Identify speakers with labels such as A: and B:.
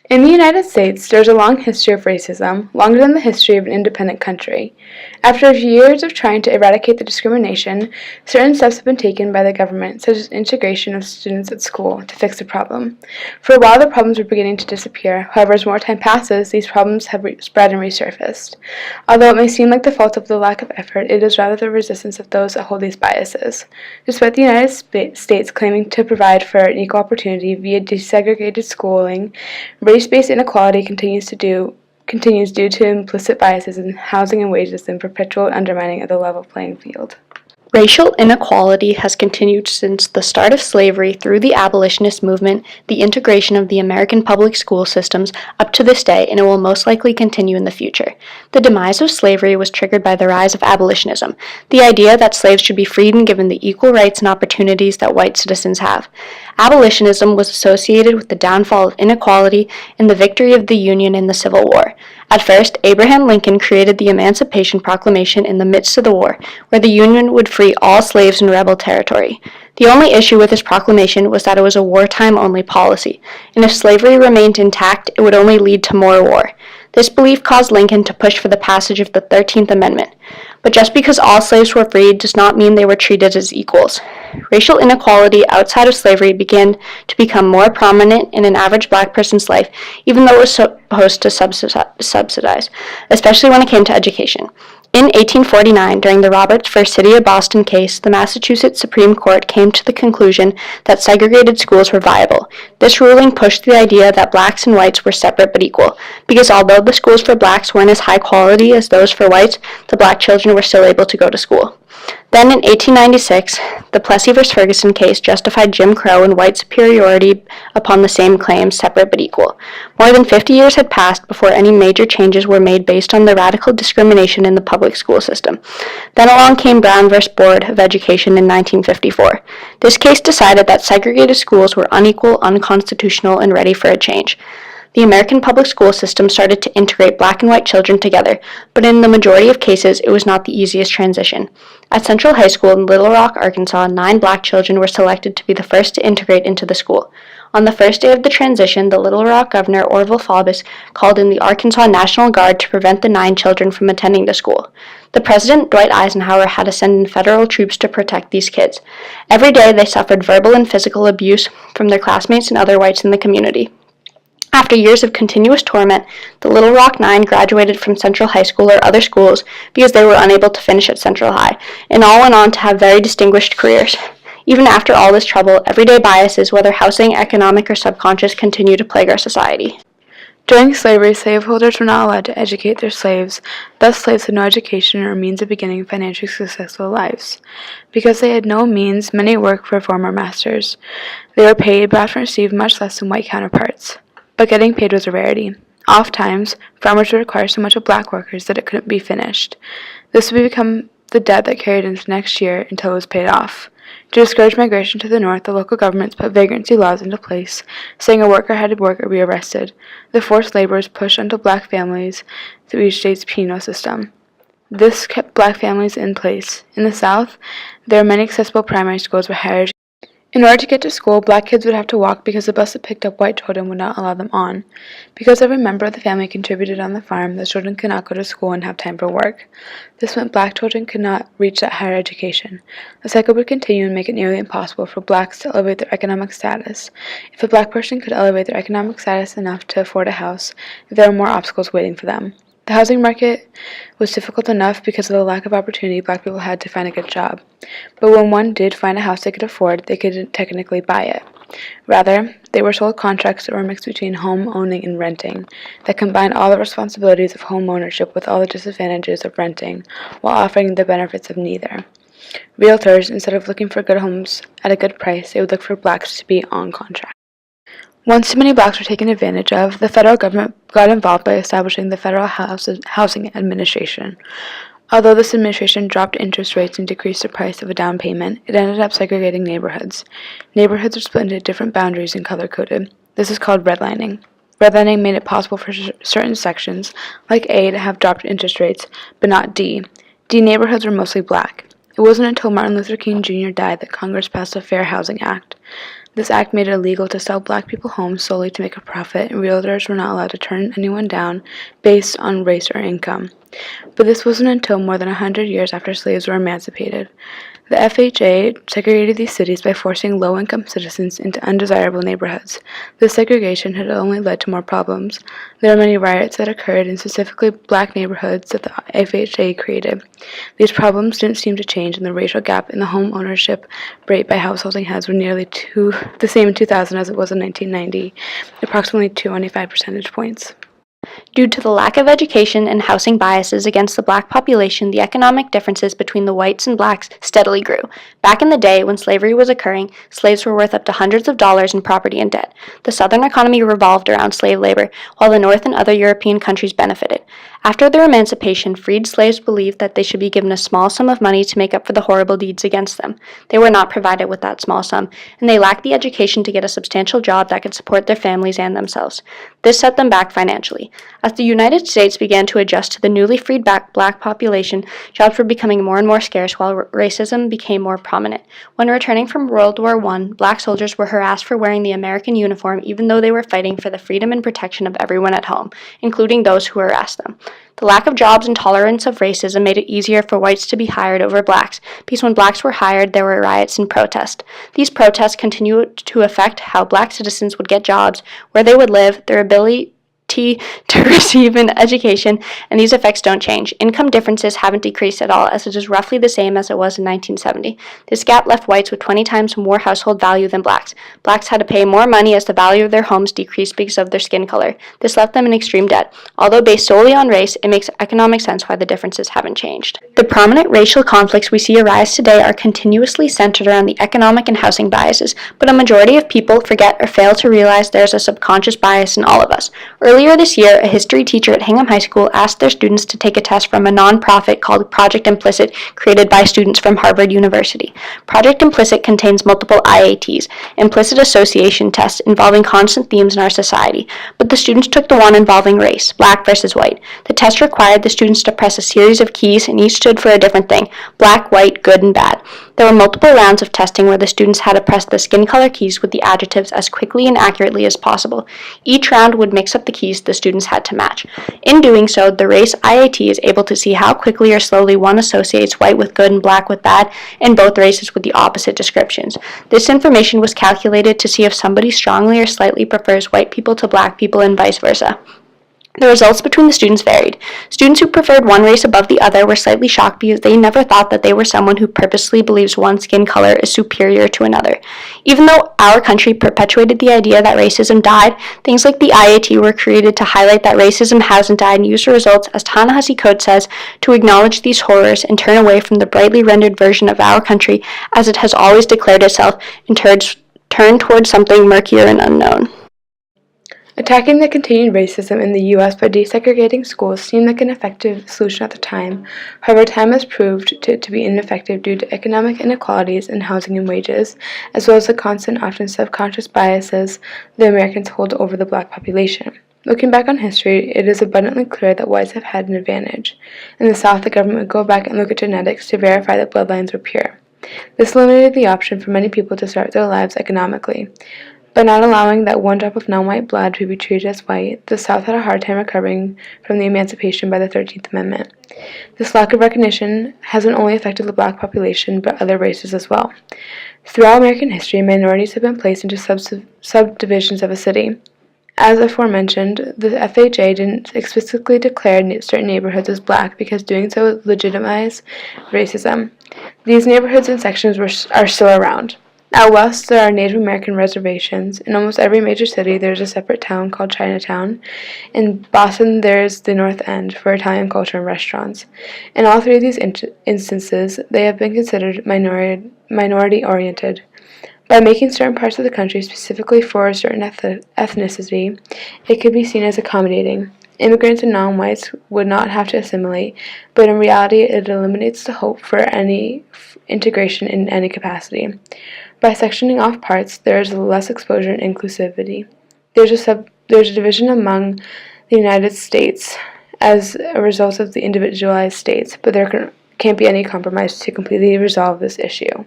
A: In the United States, there is a long history of racism, longer than the history of an independent country. After years of trying to eradicate the discrimination, certain steps have been taken by the government, such as integration of students at school, to fix the problem. For a while, the problems were beginning to disappear. However, as more time passes, these problems have spread and resurfaced. Although it may seem like the fault of the lack of effort, it is rather the resistance of those that hold these biases. Despite the United States claiming to provide for an equal opportunity via desegregated schooling, race-based inequality continues due to implicit biases in housing and wages and perpetual undermining of the level playing field.
B: Racial inequality has continued since the start of slavery through the abolitionist movement, the integration of the American public school systems up to this day, and it will most likely continue in the future. The demise of slavery was triggered by the rise of abolitionism, the idea that slaves should be freed and given the equal rights and opportunities that white citizens have. Abolitionism was associated with the downfall of inequality and the victory of the Union in the Civil War. At first, Abraham Lincoln created the Emancipation Proclamation in the midst of the war, where the Union would free all slaves in rebel territory. The only issue with this proclamation was that it was a wartime-only policy, and if slavery remained intact, it would only lead to more war. This belief caused Lincoln to push for the passage of the 13th Amendment. But just because all slaves were freed does not mean they were treated as equals. Racial inequality outside of slavery began to become more prominent in an average black person's life, even though it was supposed to subsidize, especially when it came to education. In 1849, during the Roberts v. City of Boston case, the Massachusetts Supreme Court came to the conclusion that segregated schools were viable. This ruling pushed the idea that blacks and whites were separate but equal, because although the schools for blacks weren't as high quality as those for whites, the black children were still able to go to school. Then in 1896, the Plessy v. Ferguson case justified Jim Crow and white superiority upon the same claims, separate but equal. More than 50 years had passed before any major changes were made based on the radical discrimination in the public school system. Then along came Brown v. Board of Education in 1954. This case decided that segregated schools were unequal, unconstitutional, and ready for a change. The American public school system started to integrate black and white children together, but in the majority of cases, it was not the easiest transition. At Central High School in Little Rock, Arkansas, 9 black children were selected to be the first to integrate into the school. On the first day of the transition, the Little Rock governor, Orville Faubus, called in the Arkansas National Guard to prevent the 9 children from attending the school. The president, Dwight Eisenhower, had to send in federal troops to protect these kids. Every day, they suffered verbal and physical abuse from their classmates and other whites in the community. After years of continuous torment, the Little Rock 9 graduated from Central High School or other schools because they were unable to finish at Central High, and all went on to have very distinguished careers. Even after all this trouble, everyday biases, whether housing, economic, or subconscious, continue to plague our society.
A: During slavery, slaveholders were not allowed to educate their slaves, thus slaves had no education or means of beginning financially successful lives. Because they had no means, many worked for former masters. They were paid, but often received much less than white counterparts. But getting paid was a rarity. Oftentimes, farmers would require so much of black workers that it couldn't be finished. This would become the debt that carried into next year until it was paid off. To discourage migration to the north, the local governments put vagrancy laws into place, saying a worker had to work or be arrested. The forced labor was pushed onto black families through each state's penal system. This kept black families in place. In the South, there are many accessible primary schools with higher education. In order to get to school, black kids would have to walk because the bus that picked up white children would not allow them on. Because every member of the family contributed on the farm, the children could not go to school and have time for work. This meant black children could not reach that higher education. The cycle would continue and make it nearly impossible for blacks to elevate their economic status. If a black person could elevate their economic status enough to afford a house, there were more obstacles waiting for them. The housing market was difficult enough because of the lack of opportunity black people had to find a good job. But when one did find a house they could afford, they couldn't technically buy it. Rather, they were sold contracts that were mixed between home owning and renting, that combined all the responsibilities of home ownership with all the disadvantages of renting, while offering the benefits of neither. Realtors, instead of looking for good homes at a good price, they would look for blacks to be on contract. Once too many blacks were taken advantage of, the federal government got involved by establishing the Federal Housing Administration. Although this administration dropped interest rates and decreased the price of a down payment, it ended up segregating neighborhoods. Neighborhoods were split into different boundaries and color-coded. This is called redlining. Redlining made it possible for certain sections, like A, to have dropped interest rates, but not D. D neighborhoods were mostly black. It wasn't until Martin Luther King Jr. died that Congress passed the Fair Housing Act. This act made it illegal to sell black people homes solely to make a profit, and realtors were not allowed to turn anyone down based on race or income. But this wasn't until more than 100 years after slaves were emancipated. The FHA segregated these cities by forcing low-income citizens into undesirable neighborhoods. This segregation had only led to more problems. There were many riots that occurred in specifically black neighborhoods that the FHA created. These problems didn't seem to change, and the racial gap in the home ownership rate by householding heads were nearly the same in 2000 as it was in 1990, approximately 25 percentage points.
B: Due to the lack of education and housing biases against the black population, the economic differences between the whites and blacks steadily grew. Back in the day, when slavery was occurring, slaves were worth up to hundreds of dollars in property and debt. The Southern economy revolved around slave labor, while the North and other European countries benefited. After their emancipation, freed slaves believed that they should be given a small sum of money to make up for the horrible deeds against them. They were not provided with that small sum, and they lacked the education to get a substantial job that could support their families and themselves. This set them back financially. As the United States began to adjust to the newly freed black population, jobs were becoming more and more scarce while racism became more prominent. When returning from World War I, black soldiers were harassed for wearing the American uniform even though they were fighting for the freedom and protection of everyone at home, including those who harassed them. The lack of jobs and tolerance of racism made it easier for whites to be hired over blacks, because when blacks were hired, there were riots and protests. These protests continued to affect how black citizens would get jobs, where they would live, their ability to receive an education, and these effects don't change. Income differences haven't decreased at all, as it is roughly the same as it was in 1970. This gap left whites with 20 times more household value than blacks. Blacks had to pay more money as the value of their homes decreased because of their skin color. This left them in extreme debt. Although based solely on race, it makes economic sense why the differences haven't changed. The prominent racial conflicts we see arise today are continuously centered around the economic and housing biases, but a majority of people forget or fail to realize there's a subconscious bias in all of us. Earlier this year, a history teacher at Hingham High School asked their students to take a test from a nonprofit called Project Implicit, created by students from Harvard University. Project Implicit contains multiple IATs, implicit association tests involving constant themes in our society, but the students took the one involving race, black versus white. The test required the students to press a series of keys, and each stood for a different thing: black, white, good, and bad. There were multiple rounds of testing where the students had to press the skin color keys with the adjectives as quickly and accurately as possible. Each round would mix up the keys the students had to match. In doing so, the race IAT is able to see how quickly or slowly one associates white with good and black with bad, and both races with the opposite descriptions. This information was calculated to see if somebody strongly or slightly prefers white people to black people and vice versa. The results between the students varied. Students who preferred one race above the other were slightly shocked because they never thought that they were someone who purposely believes one skin color is superior to another. Even though our country perpetuated the idea that racism died, things like the IAT were created to highlight that racism hasn't died and use the results, as Ta-Nehisi Coates says, to acknowledge these horrors and turn away from the brightly rendered version of our country as it has always declared itself and turn towards something murkier and unknown.
A: Attacking the continued racism in the U.S. by desegregating schools seemed like an effective solution at the time. However, time has proved it to be ineffective due to economic inequalities in housing and wages, as well as the constant, often subconscious biases the Americans hold over the black population. Looking back on history, it is abundantly clear that whites have had an advantage. In the South, the government would go back and look at genetics to verify that bloodlines were pure. This eliminated the option for many people to start their lives economically. By not allowing that one drop of non-white blood to be treated as white, the South had a hard time recovering from the emancipation by the 13th Amendment. This lack of recognition hasn't only affected the black population, but other races as well. Throughout American history, minorities have been placed into subdivisions of a city. As aforementioned, the FHA didn't explicitly declare certain neighborhoods as black because doing so would legitimize racism. These neighborhoods and sections are still around. Out west, there are Native American reservations. In almost every major city, there is a separate town called Chinatown. In Boston, there is the North End for Italian culture and restaurants. In all three of these instances, they have been considered minority-oriented. By making certain parts of the country specifically for a certain ethnicity, it could be seen as accommodating. Immigrants and non-whites would not have to assimilate, but in reality, it eliminates the hope for any integration in any capacity. By sectioning off parts, there is less exposure and inclusivity. There's a division among the United States as a result of the individualized states, but there can't be any compromise to completely resolve this issue.